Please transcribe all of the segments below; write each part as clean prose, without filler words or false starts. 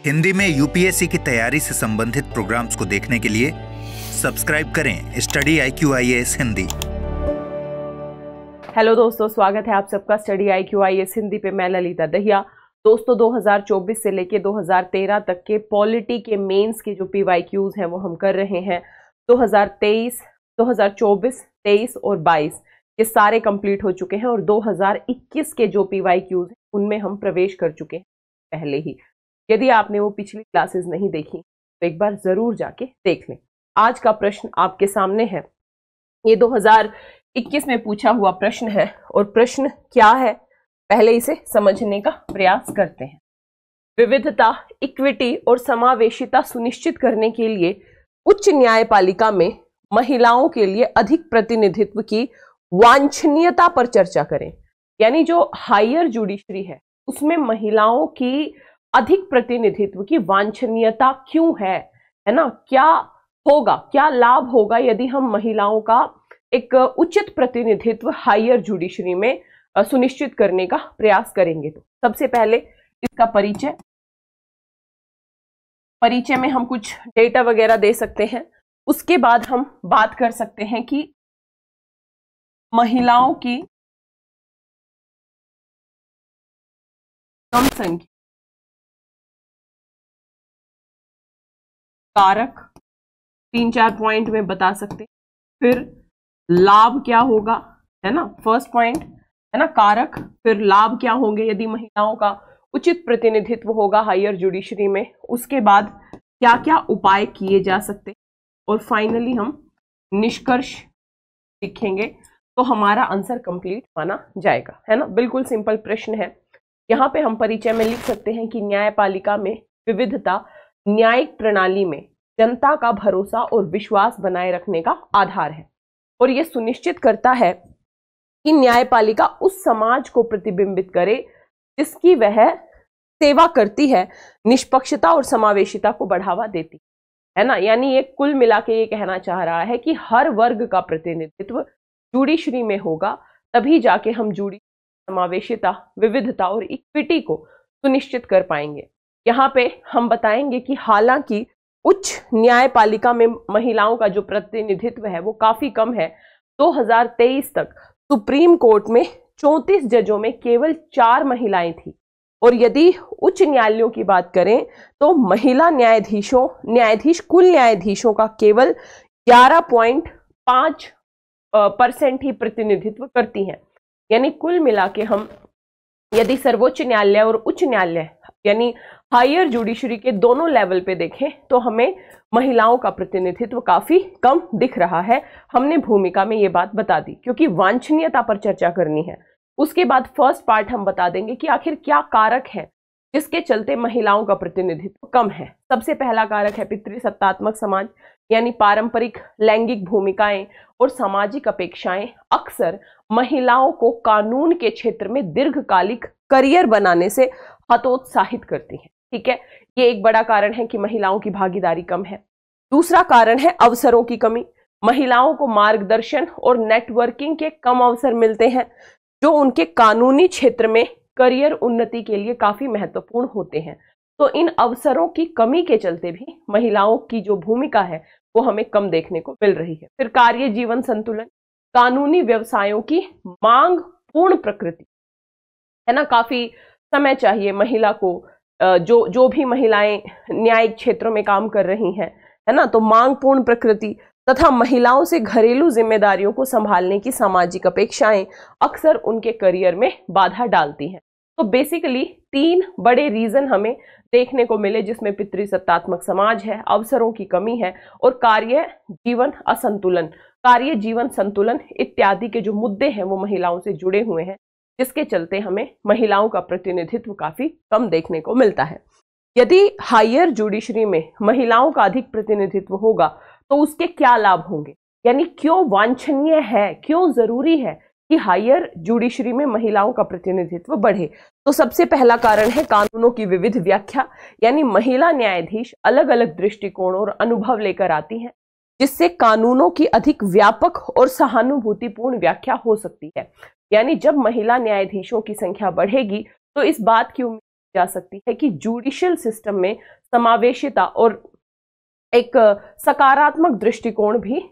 हिंदी में यूपीएससी की तैयारी से संबंधित प्रोग्राम्स को देखने के लिए सब्सक्राइब करें study IQ IAS Hindi. Hello दोस्तों, स्वागत है आप सबका स्टडी IQ IAS हिंदी पे। मैं ललिता दहिया। दोस्तों 2024 से लेके 2013 तक के पॉलिटी के मेंस के जो PYQs हैं वो हम कर रहे हैं। 2023, 2024, 23 और 22 ये सारे कंप्लीट हो चुके हैं और 2021 के जो PYQs हैं उनमें हम प्रवेश कर चुके हैं पहले ही। यदि आपने वो पिछली क्लासेस नहीं देखी तो एक बार जरूर जाके देख लें। आज का प्रश्न आपके सामने है। ये 2021 में पूछा हुआ प्रश्न है और प्रश्न क्या है पहले इसे समझने का प्रयास करते हैं। विविधता, इक्विटी और समावेशिता सुनिश्चित करने के लिए उच्च न्यायपालिका में महिलाओं के लिए अधिक प्रतिनिधित्व की वांछनीयता पर चर्चा करें। यानी जो हायर जुडिशरी है उसमें महिलाओं की अधिक प्रतिनिधित्व की वांछनीयता क्यों है ना? क्या होगा, क्या लाभ होगा यदि हम महिलाओं का एक उचित प्रतिनिधित्व हायर जुडिशरी में सुनिश्चित करने का प्रयास करेंगे। तो सबसे पहले इसका परिचय में हम कुछ डेटा वगैरह दे सकते हैं। उसके बाद हम बात कर सकते हैं कि महिलाओं की कम संख्या कारक 3-4 पॉइंट में बता सकते हैं। फिर लाभ क्या होगा, है ना, फर्स्ट पॉइंट है ना, कारक। फिर लाभ क्या होंगे यदि महिलाओं का उचित प्रतिनिधित्व होगा हायर जुडिशरी में। उसके बाद क्या क्या उपाय किए जा सकते, और फाइनली हम निष्कर्ष लिखेंगे तो हमारा आंसर कंप्लीट माना जाएगा, है ना। बिल्कुल सिंपल प्रश्न है। यहाँ पे हम परिचय में लिख सकते हैं कि न्यायपालिका में विविधता न्यायिक प्रणाली में जनता का भरोसा और विश्वास बनाए रखने का आधार है और यह सुनिश्चित करता है कि न्यायपालिका उस समाज को प्रतिबिंबित करे जिसकी वह सेवा करती है, निष्पक्षता और समावेशिता को बढ़ावा देती है ना। यानी ये कुल मिला के ये कहना चाह रहा है कि हर वर्ग का प्रतिनिधित्व जुडिशरी में होगा, तभी जाके हम समावेशिता, विविधता और इक्विटी को सुनिश्चित कर पाएंगे। यहाँ पे हम बताएंगे कि हालांकि उच्च न्यायपालिका में महिलाओं का जो प्रतिनिधित्व है वो काफी कम है। 2023 तक सुप्रीम कोर्ट में 34 जजों में केवल 4 महिलाएं थी और यदि उच्च न्यायालयों की बात करें तो महिला न्यायाधीश कुल न्यायाधीशों का केवल 11.5% ही प्रतिनिधित्व करती हैं। यानी कुल मिला के हम यदि सर्वोच्च न्यायालय और उच्च न्यायालय यानी हायर जुडिशरी के दोनों लेवल पे देखें तो हमें महिलाओं का प्रतिनिधित्व काफी कम दिख रहा है। हमने भूमिका में ये बात बता दी क्योंकि वांछनीयता पर चर्चा करनी है। उसके बाद फर्स्ट पार्ट हम बता देंगे कि आखिर क्या कारक है जिसके चलते महिलाओं का प्रतिनिधित्व कम है। सबसे पहला कारक है पितृसत्तात्मक समाज, यानी पारंपरिक लैंगिक भूमिकाएं और सामाजिक अपेक्षाएं अक्सर महिलाओं को कानून के क्षेत्र में दीर्घकालिक करियर बनाने से हतोत्साहित करती हैं। ठीक है, ये एक बड़ा कारण है कि महिलाओं की भागीदारी कम है। दूसरा कारण है अवसरों की कमी। महिलाओं को मार्गदर्शन और नेटवर्किंग के कम अवसर मिलते हैं जो उनके कानूनी क्षेत्र में करियर उन्नति के लिए काफी महत्वपूर्ण होते हैं। तो इन अवसरों की कमी के चलते भी महिलाओं की जो भूमिका है वो हमें कम देखने को मिल रही है। फिर कार्य जीवन संतुलन, कानूनी व्यवसायों की मांग पूर्ण प्रकृति, है ना, काफी समय चाहिए महिला को। जो भी महिलाएं न्यायिक क्षेत्रों में काम कर रही हैं, है ना, तो मांग पूर्ण प्रकृति तथा महिलाओं से घरेलू जिम्मेदारियों को संभालने की सामाजिक अपेक्षाएं अक्सर उनके करियर में बाधा डालती हैं। तो बेसिकली 3 बड़े रीजन हमें देखने को मिले जिसमें पितृसत्तात्मक समाज है, अवसरों की कमी है और कार्य जीवन संतुलन इत्यादि के जो मुद्दे हैं वो महिलाओं से जुड़े हुए हैं, जिसके चलते हमें महिलाओं का प्रतिनिधित्व काफी कम देखने को मिलता है। यदि हायर जुडिशरी में महिलाओं का अधिक प्रतिनिधित्व होगा तो उसके क्या लाभ होंगे, यानी क्यों वांछनीय है, क्यों जरूरी है कि हायर जुडिशरी में महिलाओं का प्रतिनिधित्व बढ़े। तो सबसे पहला कारण है कानूनों की विविध व्याख्या, यानी महिला न्यायाधीश अलग अलग दृष्टिकोण और अनुभव लेकर आती हैं जिससे कानूनों की अधिक व्यापक और सहानुभूतिपूर्ण व्याख्या हो सकती है। यानी जब महिला न्यायाधीशों की संख्या बढ़ेगी तो इस बात की उम्मीद जा सकती है कि जुडिशियल सिस्टम में समावेशिता और एक सकारात्मक दृष्टिकोण भी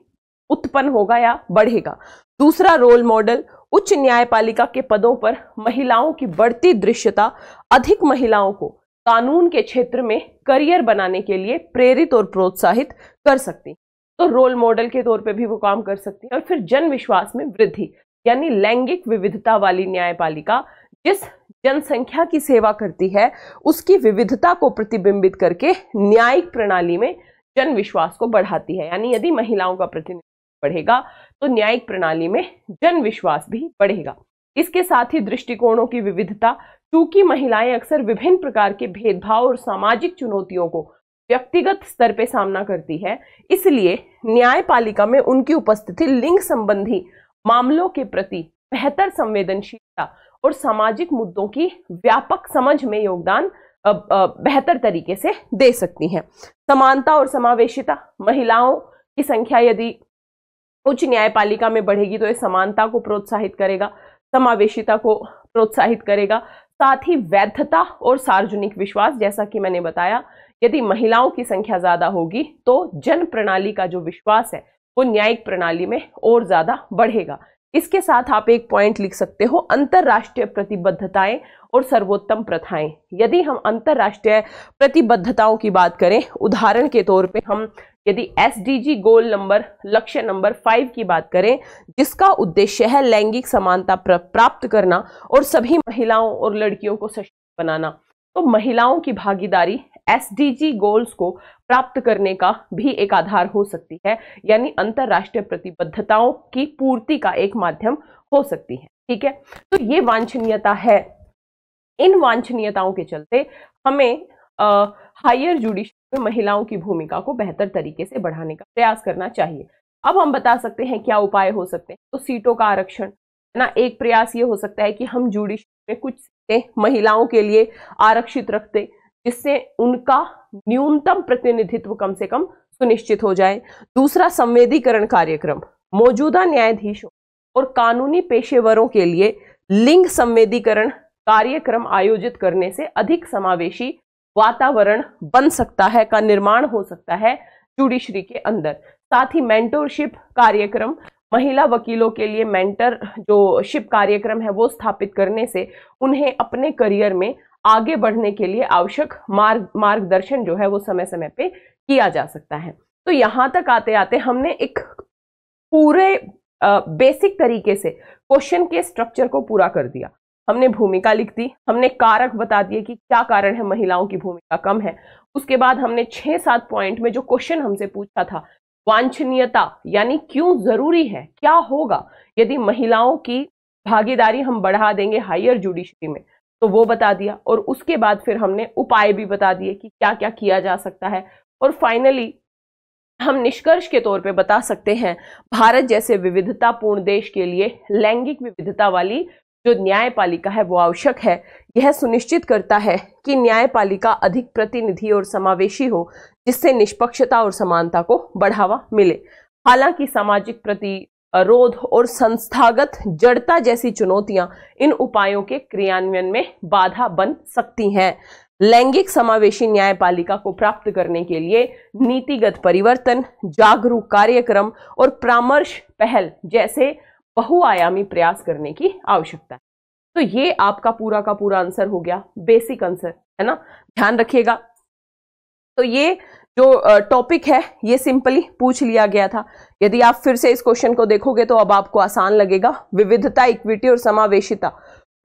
उत्पन्न होगा या बढ़ेगा। दूसरा रोल मॉडल, उच्च न्यायपालिका के पदों पर महिलाओं की बढ़ती दृश्यता अधिक महिलाओं को कानून के क्षेत्र में करियर बनाने के लिए प्रेरित और प्रोत्साहित कर सकती, तो रोल मॉडल के तौर पे भी वो काम कर सकती है। और फिर जन विश्वास में वृद्धि, यानी लैंगिक विविधता वाली न्यायपालिका जिस जनसंख्या की सेवा करती है उसकी विविधता को प्रतिबिंबित करके न्यायिक प्रणाली में जन विश्वास को बढ़ाती है। यानी यदि महिलाओं का प्रतिनिधित्व बढ़ेगा तो न्यायिक प्रणाली में जन विश्वास भी बढ़ेगा। इसके साथ ही दृष्टिकोणों की विविधता, चूंकि महिलाएं अक्सर विभिन्न प्रकार के भेदभाव और सामाजिक चुनौतियों को व्यक्तिगत स्तर पे सामना करती है, इसलिए न्यायपालिका में उनकी उपस्थिति लिंग संबंधी मामलों के प्रति बेहतर संवेदनशीलता और सामाजिक मुद्दों की व्यापक समझ में योगदान बेहतर तरीके से दे सकती हैं। समानता और समावेशिता, महिलाओं की संख्या यदि उच्च न्यायपालिका में बढ़ेगी तो ये समानता को प्रोत्साहित करेगा, समावेशिता को प्रोत्साहित करेगा। साथ ही वैधता और सार्वजनिक विश्वास, जैसा कि मैंने बताया, यदि महिलाओं की संख्या ज्यादा होगी तो जन प्रणाली का जो विश्वास है वो न्यायिक प्रणाली में और ज्यादा बढ़ेगा। इसके साथ आप एक पॉइंट लिख सकते हो, अंतरराष्ट्रीय प्रतिबद्धताएं और सर्वोत्तम प्रथाएं। यदि हम अंतरराष्ट्रीय प्रतिबद्धताओं की बात करें, उदाहरण के तौर पे हम यदि SDG गोल नंबर, लक्ष्य नंबर 5 की बात करें, जिसका उद्देश्य है लैंगिक समानता प्राप्त करना और सभी महिलाओं और लड़कियों को सशक्त बनाना, तो महिलाओं की भागीदारी SDG गोल्स को प्राप्त करने का भी एक आधार हो सकती है, यानी अंतरराष्ट्रीय प्रतिबद्धताओं की पूर्ति का एक माध्यम हो सकती है। ठीक है, तो ये वांछनीयता है। इन वांछनीयताओं के चलते हमें हायर जुडिशरी में महिलाओं की भूमिका को बेहतर तरीके से बढ़ाने का प्रयास करना चाहिए। अब हम बता सकते हैं क्या उपाय हो सकते हैं। तो सीटों का आरक्षण ना, एक प्रयास ये हो सकता है कि हम जुडिशरी में कुछ सीटें महिलाओं के लिए आरक्षित रखते, जिससे उनका न्यूनतम प्रतिनिधित्व कम से कम सुनिश्चित हो जाए। दूसरा, संवेदीकरण कार्यक्रम, मौजूदा न्यायाधीशों और कानूनी पेशेवरों के लिए लिंग संवेदीकरण कार्यक्रम आयोजित करने से अधिक समावेशी वातावरण बन सकता है, का निर्माण हो सकता है जुडिशरी के अंदर। साथ ही मेंटरशिप कार्यक्रम, महिला वकीलों के लिए मेंटर जो शिप कार्यक्रम है वो स्थापित करने से उन्हें अपने करियर में आगे बढ़ने के लिए आवश्यक मार्गदर्शन जो है वो समय समय पे किया जा सकता है। तो यहाँ तक आते आते हमने एक पूरे बेसिक तरीके से क्वेश्चन के स्ट्रक्चर को पूरा कर दिया। हमने भूमिका लिख दी, हमने कारक बता दिए कि क्या कारण है महिलाओं की भूमिका कम है। उसके बाद हमने 6-7 पॉइंट में जो क्वेश्चन हमसे पूछा था, वांछनीयता यानी क्यों जरूरी है, क्या होगा यदि महिलाओं की भागीदारी हम बढ़ा देंगे हायर जुडिशरी में, तो वो बता दिया। और उसके बाद फिर हमने उपाय भी बता दिए कि क्या क्या किया जा सकता है। और फाइनली हम निष्कर्ष के तौर पे बता सकते हैं, भारत जैसे विविधतापूर्ण देश के लिए लैंगिक विविधता वाली जो न्यायपालिका है वो आवश्यक है। यह सुनिश्चित करता है कि न्यायपालिका अधिक प्रतिनिधि और समावेशी हो, जिससे निष्पक्षता और समानता को बढ़ावा मिले। हालांकि सामाजिक प्रतिरोध और संस्थागत जड़ता जैसी चुनौतियां इन उपायों के क्रियान्वयन में बाधा बन सकती हैं। लैंगिक समावेशी न्यायपालिका को प्राप्त करने के लिए नीतिगत परिवर्तन, जागरूक कार्यक्रम और परामर्श पहल जैसे बहुआयामी प्रयास करने की आवश्यकता है। तो ये आपका पूरा का पूरा आंसर हो गया, बेसिक आंसर है ना, ध्यान रखिएगा। तो ये जो टॉपिक है ये सिंपली पूछ लिया गया था। यदि आप फिर से इस क्वेश्चन को देखोगे तो अब आपको आसान लगेगा। विविधता, इक्विटी और समावेशिता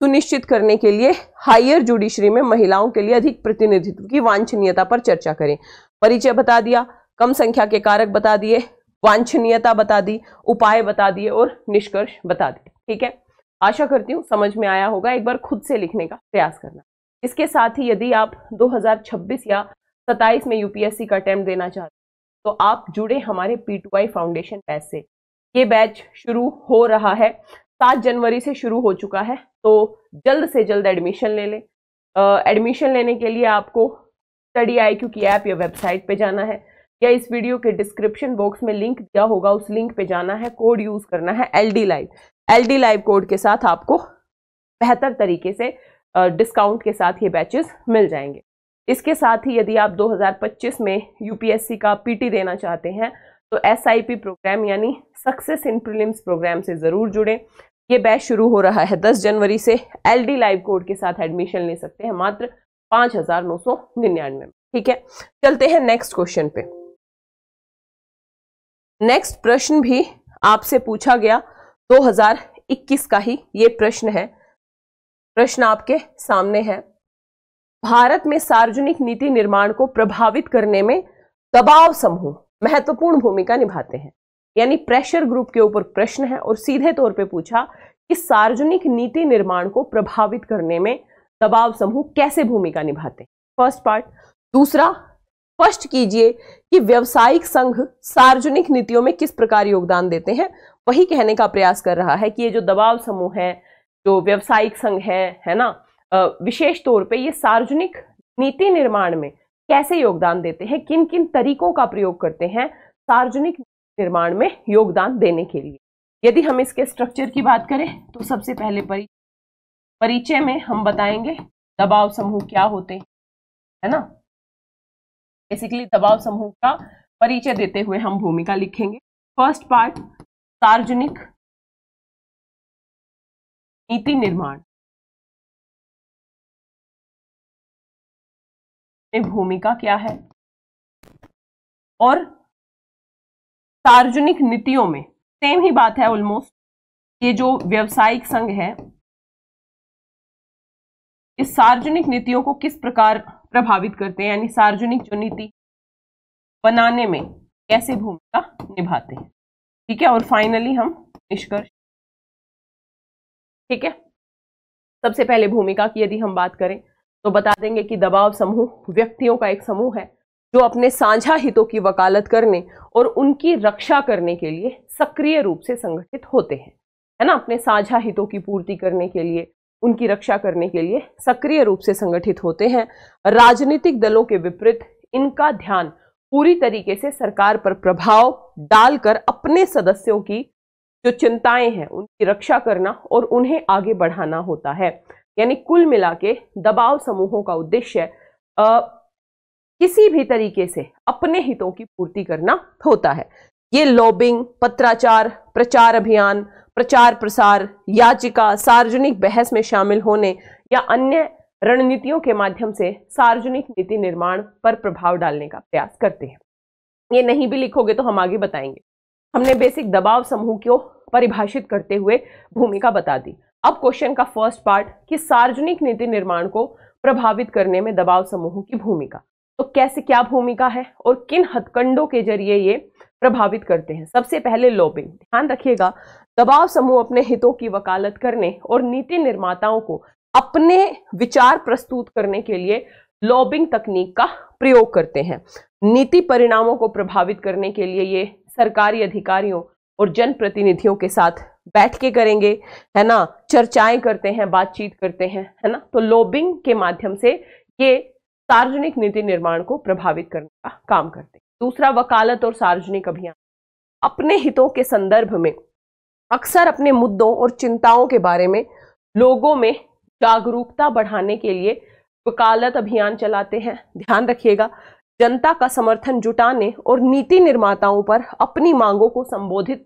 सुनिश्चित करने के लिए हायर जुडिशरी में महिलाओं के लिए अधिक प्रतिनिधित्व की वांछनीयता पर चर्चा करें। परिचय बता दिया, कम संख्या के कारक बता दिए, वांछनीयता बता दी, उपाय बता दिए और निष्कर्ष बता दिए। ठीक है, आशा करती हूँ समझ में आया होगा। एक बार खुद से लिखने का प्रयास करना। इसके साथ ही यदि आप 2026 या 27 में यूपीएससी का अटेम्प्ट देना चाहते हैं तो आप जुड़े हमारे P2I फाउंडेशन बैच से। ये बैच शुरू हो रहा है, 7 जनवरी से शुरू हो चुका है, तो जल्द से जल्द एडमिशन ले लें। एडमिशन लेने के लिए आपको स्टडी IQ की ऐप या वेबसाइट पे जाना है, या इस वीडियो के डिस्क्रिप्शन बॉक्स में लिंक दिया होगा, उस लिंक पे जाना है, कोड यूज करना है LD Live। LD Live code के साथ आपको बेहतर तरीके से डिस्काउंट के साथ ये बैचेस मिल जाएंगे। इसके साथ ही यदि आप 2025 में यूपीएससी का पीटी देना चाहते हैं तो SIP प्रोग्राम यानी सक्सेस इन प्रीलिम्स प्रोग्राम से ज़रूर जुड़ें। ये बैच शुरू हो रहा है 10 जनवरी से। LD लाइव कोड के साथ एडमिशन ले सकते हैं मात्र 5,999 में। ठीक है, चलते हैं नेक्स्ट क्वेश्चन पे। नेक्स्ट प्रश्न भी आपसे पूछा गया 2021 का ही ये प्रश्न है। प्रश्न आपके सामने है, भारत में सार्वजनिक नीति निर्माण को प्रभावित करने में दबाव समूह महत्वपूर्ण भूमिका निभाते हैं। यानी प्रेशर ग्रुप के ऊपर प्रश्न है और सीधे तौर पे पूछा कि सार्वजनिक नीति निर्माण को प्रभावित करने में दबाव समूह कैसे भूमिका निभाते हैं। First part. दूसरा, स्पष्ट कीजिए कि व्यावसायिक संघ सार्वजनिक नीतियों में किस प्रकार योगदान देते हैं। वही कहने का प्रयास कर रहा है कि ये जो दबाव समूह है, जो व्यावसायिक संघ है ना, विशेष तौर पे ये सार्वजनिक नीति निर्माण में कैसे योगदान देते हैं, किन किन तरीकों का प्रयोग करते हैं सार्वजनिक निर्माण में योगदान देने के लिए। यदि हम इसके स्ट्रक्चर की बात करें तो सबसे पहले परिचय में हम बताएंगे दबाव समूह क्या होते हैं, है ना। बेसिकली दबाव समूह का परिचय देते हुए हम भूमिका लिखेंगे। फर्स्ट पार्ट, सार्वजनिक नीति निर्माण में भूमिका क्या है, और सार्वजनिक नीतियों में सेम ही बात है ऑलमोस्ट। ये जो व्यावसायिक संघ है इस सार्वजनिक नीतियों को किस प्रकार प्रभावित करते हैं, यानी सार्वजनिक जो नीति बनाने में कैसे भूमिका निभाते हैं। ठीक है, और फाइनली हम निष्कर्ष। ठीक है, सबसे पहले भूमिका की यदि हम बात करें तो बता देंगे कि दबाव समूह व्यक्तियों का एक समूह है जो अपने साझा हितों की वकालत करने और उनकी रक्षा करने के लिए सक्रिय रूप से संगठित होते हैं, है ना। अपने साझा हितों की पूर्ति करने के लिए, उनकी रक्षा करने के लिए सक्रिय रूप से संगठित होते हैं। राजनीतिक दलों के विपरीत इनका ध्यान पूरी तरीके से सरकार पर प्रभाव डालकर अपने सदस्यों की जो चिंताएं हैं उनकी रक्षा करना और उन्हें आगे बढ़ाना होता है। यानी कुल मिला के दबाव समूहों का उद्देश्य किसी भी तरीके से अपने हितों की पूर्ति करना होता है। ये लॉबिंग, पत्राचार, प्रचार अभियान, प्रचार प्रसार, याचिका, सार्वजनिक बहस में शामिल होने या अन्य रणनीतियों के माध्यम से सार्वजनिक नीति निर्माण पर प्रभाव डालने का प्रयास करते हैं। ये नहीं भी लिखोगे तो हम आगे बताएंगे। हमने बेसिक दबाव समूह को परिभाषित करते हुए भूमिका बता दी। अब क्वेश्चन का फर्स्ट पार्ट कि सार्वजनिक नीति निर्माण को प्रभावित करने में दबाव समूहों की भूमिका, तो कैसे, क्या भूमिका है और किन हथकंडों के जरिए ये प्रभावित करते हैं। सबसे पहले लॉबिंग। ध्यान रखिएगा, दबाव समूह अपने हितों की वकालत करने और नीति निर्माताओं को अपने विचार प्रस्तुत करने के लिए लॉबिंग तकनीक का प्रयोग करते हैं। नीति परिणामों को प्रभावित करने के लिए ये सरकारी अधिकारियों और जनप्रतिनिधियों के साथ बैठ के करेंगे, है ना, चर्चाएं करते हैं, बातचीत करते हैं, है ना। तो लॉबिंग के माध्यम से ये सार्वजनिक नीति निर्माण को प्रभावित करने का काम करते हैं। दूसरा, वकालत और सार्वजनिक अभियान। अपने हितों के संदर्भ में अक्सर अपने मुद्दों और चिंताओं के बारे में लोगों में जागरूकता बढ़ाने के लिए वकालत अभियान चलाते हैं। ध्यान रखिएगा, जनता का समर्थन जुटाने और नीति निर्माताओं पर अपनी मांगों को संबोधित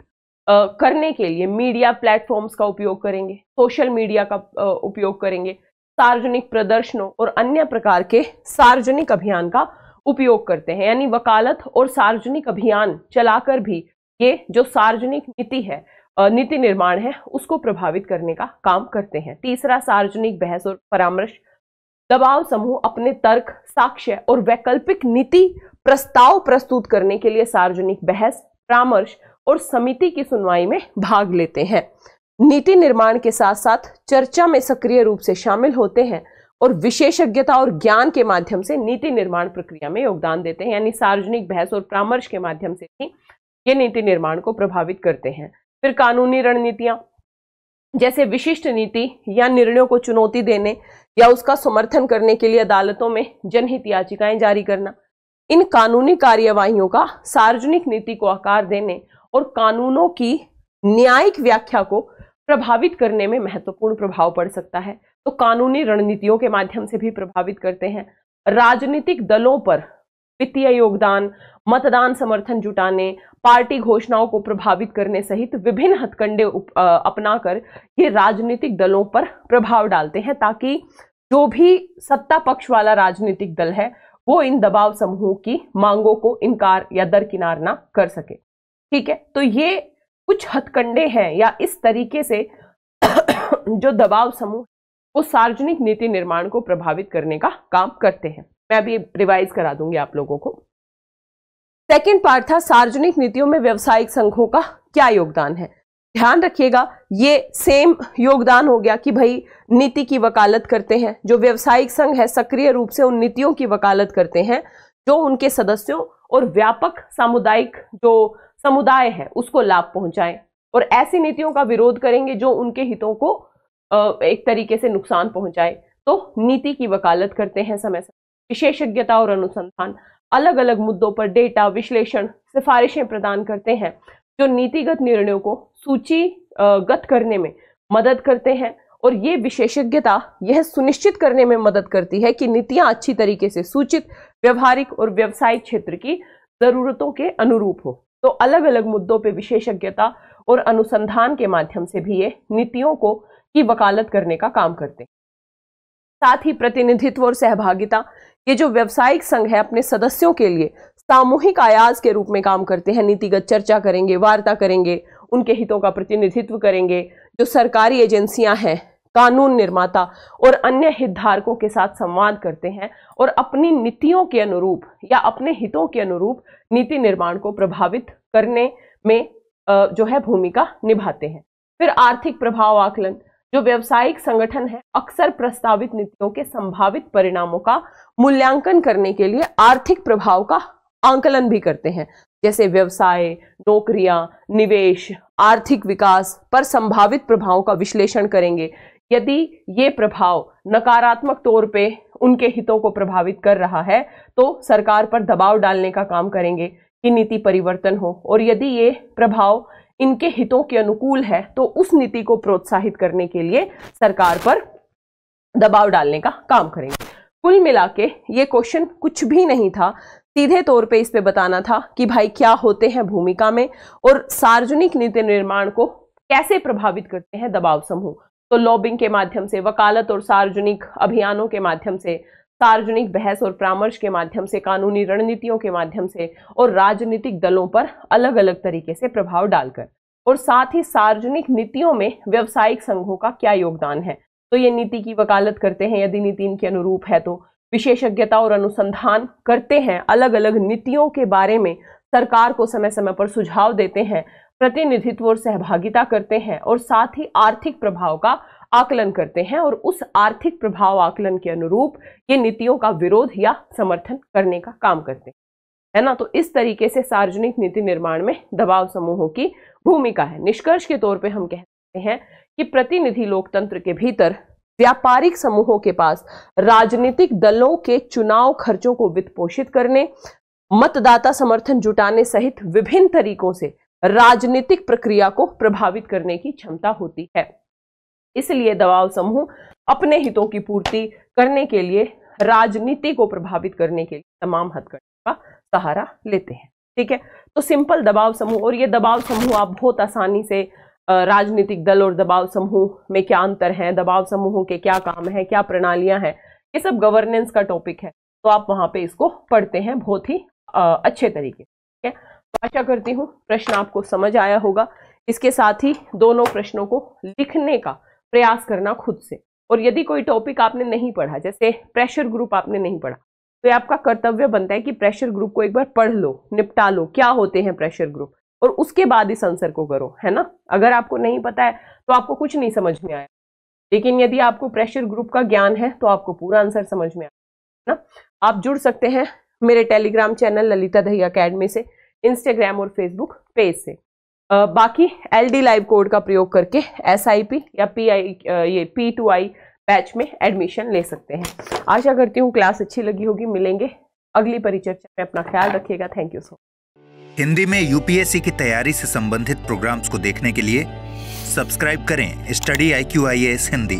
करने के लिए मीडिया प्लेटफॉर्म्स का उपयोग करेंगे, सोशल मीडिया का उपयोग करेंगे, सार्वजनिक प्रदर्शनों और अन्य प्रकार के सार्वजनिक अभियान का उपयोग करते हैं। यानी वकालत और सार्वजनिक अभियान चलाकर भी ये जो सार्वजनिक नीति है, नीति निर्माण है, उसको प्रभावित करने का काम करते हैं। तीसरा, सार्वजनिक बहस और परामर्श। दबाव समूह अपने तर्क, साक्ष्य और वैकल्पिक नीति प्रस्ताव प्रस्तुत करने के लिए सार्वजनिक बहस, परामर्श और समिति की सुनवाई में भाग लेते हैं। नीति निर्माण के साथ साथ चर्चा में सक्रिय रूप से शामिल होते हैं और विशेषज्ञता और ज्ञान के माध्यम से नीति निर्माण प्रक्रिया में योगदान देते हैं। यानी सार्वजनिक बहस और परामर्श के माध्यम से ही ये नीति निर्माण को प्रभावित करते हैं। फिर कानूनी रणनीतियां, जैसे विशिष्ट नीति या निर्णयों को चुनौती देने या उसका समर्थन करने के लिए अदालतों में जनहित याचिकाएं जारी करना। इन कानूनी कार्यवाहियों का सार्वजनिक नीति को आकार देने और कानूनों की न्यायिक व्याख्या को प्रभावित करने में महत्वपूर्ण प्रभाव पड़ सकता है। तो कानूनी रणनीतियों के माध्यम से भी प्रभावित करते हैं। राजनीतिक दलों पर वित्तीय योगदान, मतदान समर्थन जुटाने, पार्टी घोषणाओं को प्रभावित करने सहित विभिन्न हथकंडे अपनाकर ये राजनीतिक दलों पर प्रभाव डालते हैं, ताकि जो भी सत्ता पक्ष वाला राजनीतिक दल है वो इन दबाव समूहों की मांगों को इनकार या दरकिनार ना कर सके। ठीक है, तो ये कुछ हथकंडे हैं या इस तरीके से जो दबाव समूह वो सार्वजनिक नीति निर्माण को प्रभावित करने का काम करते हैं। मैं अभी रिवाइज करा दूंगी आप लोगों को। सेकंड पार्ट था सार्वजनिक नीतियों में व्यावसायिक संघों का क्या योगदान है। ध्यान रखिएगा, ये सेम योगदान हो गया कि भाई नीति की वकालत करते हैं। जो व्यावसायिक संघ है सक्रिय रूप से उन नीतियों की वकालत करते हैं जो उनके सदस्यों और व्यापक सामुदायिक जो समुदाय है उसको लाभ पहुंचाएं, और ऐसी नीतियों का विरोध करेंगे जो उनके हितों को एक तरीके से नुकसान पहुंचाए। तो नीति की वकालत करते हैं समय समय, विशेषज्ञता और अनुसंधान, अलग अलग मुद्दों पर डेटा विश्लेषण, सिफारिशें प्रदान करते हैं जो नीतिगत निर्णयों को सूचीगत करने में मदद करते हैं। और ये विशेषज्ञता यह सुनिश्चित करने में मदद करती है कि नीतियां अच्छी तरीके से सूचित, व्यवहारिक और व्यवसायिक क्षेत्र की जरूरतों के अनुरूप हो। तो अलग अलग मुद्दों पे विशेषज्ञता और अनुसंधान के माध्यम से भी ये नीतियों को की वकालत करने का काम करते हैं। साथ ही प्रतिनिधित्व और सहभागिता, ये जो व्यावसायिक संघ है अपने सदस्यों के लिए सामूहिक आयास के रूप में काम करते हैं। नीतिगत चर्चा करेंगे, वार्ता करेंगे, उनके हितों का प्रतिनिधित्व करेंगे। जो सरकारी एजेंसियां हैं, कानून निर्माता और अन्य हितधारकों के साथ संवाद करते हैं और अपनी नीतियों के अनुरूप या अपने हितों के अनुरूप नीति निर्माण को प्रभावित करने में जो है भूमिका निभाते हैं। फिर आर्थिक प्रभाव आकलन, जो व्यवसायिक संगठन है अक्सर प्रस्तावित नीतियों के संभावित परिणामों का मूल्यांकन करने के लिए आर्थिक प्रभाव का आंकलन भी करते हैं, जैसे व्यवसाय, नौकरियां, निवेश, आर्थिक विकास पर संभावित प्रभावों का विश्लेषण करेंगे। यदि ये प्रभाव नकारात्मक तौर पे उनके हितों को प्रभावित कर रहा है तो सरकार पर दबाव डालने का काम करेंगे कि नीति परिवर्तन हो, और यदि ये प्रभाव इनके हितों के अनुकूल है तो उस नीति को प्रोत्साहित करने के लिए सरकार पर दबाव डालने का काम करेंगे। कुल मिला के ये क्वेश्चन कुछ भी नहीं था, सीधे तौर पे इस पे बताना था कि भाई क्या होते हैं भूमिका में और सार्वजनिक नीति निर्माण को कैसे प्रभावित करते हैं दबाव समूह। तो लॉबिंग के माध्यम से, वकालत और सार्वजनिक अभियानों के माध्यम से, सार्वजनिक बहस और परामर्श के माध्यम से, कानूनी रणनीतियों के माध्यम से और राजनीतिक दलों पर अलग अलग तरीके से प्रभाव डालकर, और साथ ही सार्वजनिक नीतियों में व्यावसायिक संघों का क्या योगदान है। तो ये नीति की वकालत करते हैं यदि नीति इनके अनुरूप है, तो विशेषज्ञता और अनुसंधान करते हैं, अलग अलग नीतियों के बारे में सरकार को समय समय पर सुझाव देते हैं, प्रतिनिधित्व और सहभागिता करते हैं, और साथ ही आर्थिक प्रभाव का आकलन करते हैं और उस आर्थिक प्रभाव आकलन के अनुरूप ये नीतियों का विरोध या समर्थन करने का काम करते हैं, है ना। तो इस तरीके से सार्वजनिक नीति निर्माण में दबाव समूहों की भूमिका है। निष्कर्ष के तौर पे हम कह सकते हैं कि प्रतिनिधि लोकतंत्र के भीतर व्यापारिक समूहों के पास राजनीतिक दलों के चुनाव खर्चों को वित्त पोषित करने, मतदाता समर्थन जुटाने सहित विभिन्न तरीकों से राजनीतिक प्रक्रिया को प्रभावित करने की क्षमता होती है। इसलिए दबाव समूह अपने हितों की पूर्ति करने के लिए, राजनीति को प्रभावित करने के लिए तमाम हथकंडों का सहारा लेते हैं। ठीक है, तो सिंपल दबाव समूह, और ये दबाव समूह आप बहुत आसानी से राजनीतिक दल और दबाव समूह में क्या अंतर है, दबाव समूहों के क्या काम है, क्या प्रणालियां हैं, ये सब गवर्नेंस का टॉपिक है, तो आप वहां पे इसको पढ़ते हैं बहुत ही अच्छे तरीके। ठीक है, तो आशा करती हूँ प्रश्न आपको समझ आया होगा। इसके साथ ही दोनों प्रश्नों को लिखने का प्रयास करना खुद से, और यदि कोई टॉपिक आपने नहीं पढ़ा, जैसे प्रेशर ग्रुप आपने नहीं पढ़ा, तो आपका कर्तव्य बनता है कि प्रेशर ग्रुप को एक बार पढ़ लो, निपटा लो, क्या होते हैं प्रेशर ग्रुप, और उसके बाद इस आंसर को करो, है ना। अगर आपको नहीं पता है तो आपको कुछ नहीं समझ में आया, लेकिन यदि आपको प्रेशर ग्रुप का ज्ञान है तो आपको पूरा आंसर समझ में आया ना। आप जुड़ सकते हैं मेरे Telegram channel Lalita Dahiya academy से, इंस्टाग्राम और फेसबुक पेज से। बाकी LD लाइव कोड का प्रयोग करके SIP या ये P2I बैच में एडमिशन ले सकते हैं। आशा करती हूँ क्लास अच्छी लगी होगी। मिलेंगे अगली परिचर्चा में, अपना ख्याल रखिएगा। Thank you so much. Hindi में UPSC की तैयारी से संबंधित प्रोग्राम्स को देखने के लिए सब्सक्राइब करें स्टडी IQ IAS हिंदी।